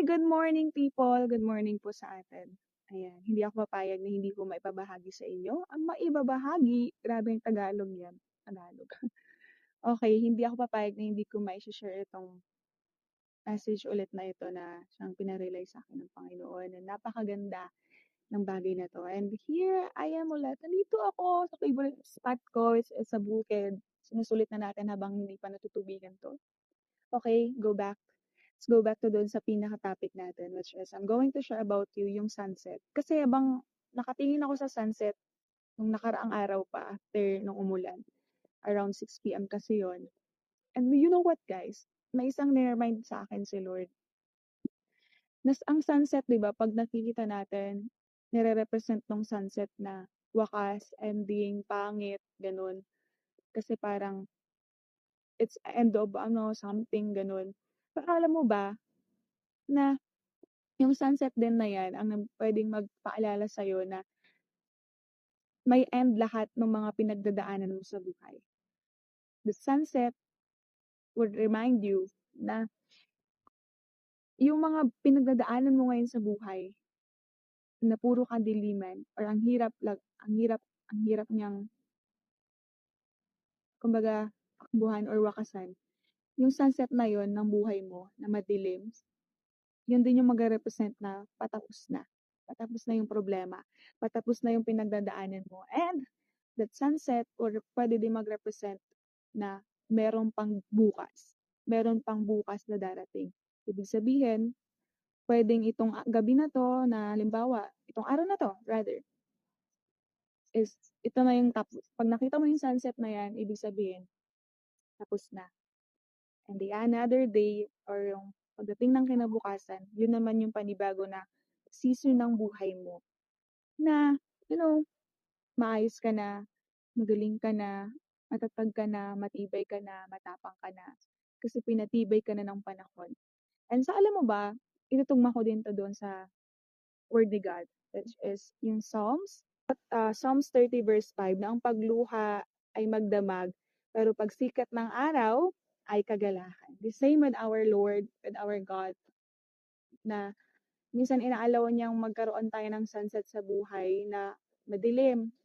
Good morning people. Good morning po sa atin. Ayan, hindi ako papayag na hindi ko maibabahagi sa inyo. Ang maibabahagi, grabe yung Tagalog yan. Tagalog. Okay, hindi ako papayag na hindi ko mai-share itong message ulit na ito na siyang pinarelay sa akin ng Panginoon. And napakaganda ng bagay na to. And here I am ulit. Nandito ako sa favorite spot ko. It's sa bukid. Sinusulit na natin habang hindi pa natutubigan to. Okay, go back. Let's go back to doon sa pinaka-topic natin, which is I'm going to share about you yung sunset. Kasi habang nakatingin ako sa sunset nung nakaraang araw pa after nung umulan, around 6 p.m. kasi yon. And you know what guys? May isang niremind sa akin si Lord. Ang sunset, di ba, pag nakikita natin, nire-represent ng sunset na wakas, ending, pangit, ganun. Kasi parang it's end of something, ganun. Pero alam mo ba, na yung sunset din na yan ang pwedeng magpaalala sa'yo na may end lahat ng mga pinagdadaanan mo sa buhay. The sunset would remind you na yung mga pinagdadaanan mo ngayon sa buhay na puro kadiliman or ang hirap niyang kumbaga takbuhan or wakasan. Yung sunset na yon ng buhay mo na madilim, yun din yung magre-represent na patapos na. Patapos na yung problema. Patapos na yung pinagdadaanan mo. And that sunset or pwede din mag-represent na meron pang bukas. Meron pang bukas na darating. Ibig sabihin, pwedeng itong gabi na to na halimbawa, itong araw na to rather, is ito na yung tapos. Pag nakita mo yung sunset na yan, ibig sabihin, tapos na. And the another day or yung pagdating ng kinabukasan, yun naman yung panibago na season ng buhay mo. Na, maayos ka na, magaling ka na, matatag ka na, matibay ka na, matapang ka na. Kasi pinatibay ka na ng panahon. And sa alam mo ba, itutugma ko din to doon sa Word ni God, which is yung Psalms. Psalms 30 verse 5, na ang pagluha ay magdamag, pero pagsikat ng araw ay kagalahan. The same with our Lord, with our God, na minsan inaalaw niyang magkaroon tayo ng sunset sa buhay na madilim.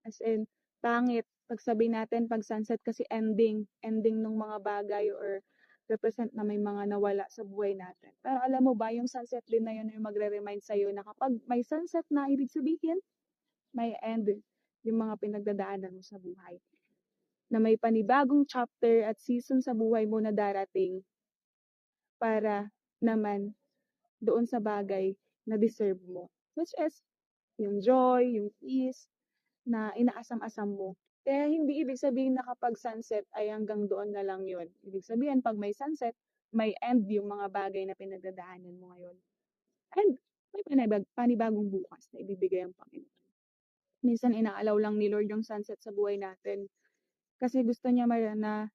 As in, pangit. Pag sabi natin, pag sunset kasi ending ng mga bagay or represent na may mga nawala sa buhay natin. Pero alam mo ba, yung sunset din na yun yung magre-remind sa'yo na kapag may sunset na, ibig sabihin, may end yung mga pinagdadaanan mo sa buhay. Na may panibagong chapter at season sa buhay mo na darating para naman doon sa bagay na deserve mo. Which is yung joy, yung peace na inaasam-asam mo. Kaya hindi ibig sabihin na kapag sunset ay hanggang doon na lang yun. Ibig sabihin, pag may sunset, may end yung mga bagay na pinagdadaanan mo ngayon. And may panibagong bukas na ibibigay ang Panginoon. Minsan inaalaw lang ni Lord yung sunset sa buhay natin. Kasi gusto niya na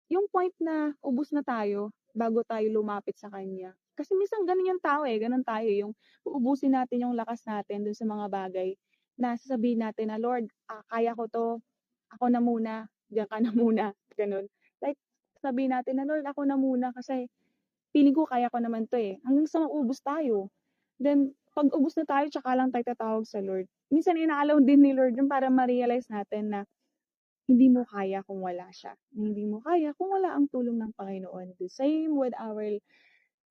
yung point na ubos na tayo bago tayo lumapit sa Kanya. Kasi minsan ganun yung tao ganun tayo. Yung uubusin natin yung lakas natin dun sa mga bagay na sasabihin natin na, Lord, kaya ko to, ako na muna, diyan ka na muna, ganun. Like, sabihin natin na, Lord, ako na muna kasi feeling ko kaya ko naman to hanggang sa maubos tayo. Then, pag ubos na tayo, tsaka lang tayo tatawag sa Lord. Minsan inaalaw din ni Lord yun para ma-realize natin na hindi mo kaya kung wala siya. Hindi mo kaya kung wala ang tulong ng Panginoon. The same with our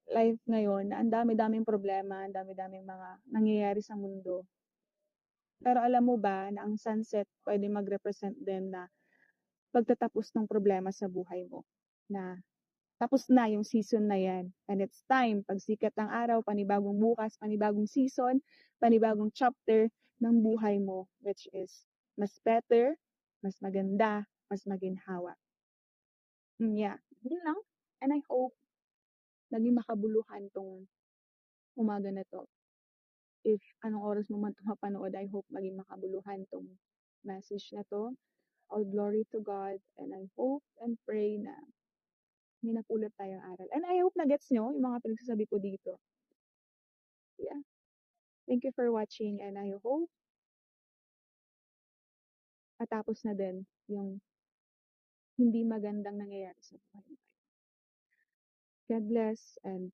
life ngayon, na ang dami-daming problema, ang dami-daming mga nangyayari sa mundo. Pero alam mo ba na ang sunset pwede mag-represent din na pagtatapos ng problema sa buhay mo. Na tapos na yung season na yan. And it's time, pagsikat ng araw, panibagong bukas, panibagong season, panibagong chapter ng buhay mo, which is mas better, mas maganda, mas maginhawa. Yeah, yun lang. And I hope naging makabuluhan tong umaga na to. If anong oras mo man ito mapanood, I hope maging makabuluhan tong message na to. All glory to God, and I hope and pray na may napulot tayong aral. And I hope na gets nyo yung mga pinagsasabi ko dito. Yeah. Thank you for watching, and I hope matapos na din yung hindi magandang nangyayari sa buhay. God bless and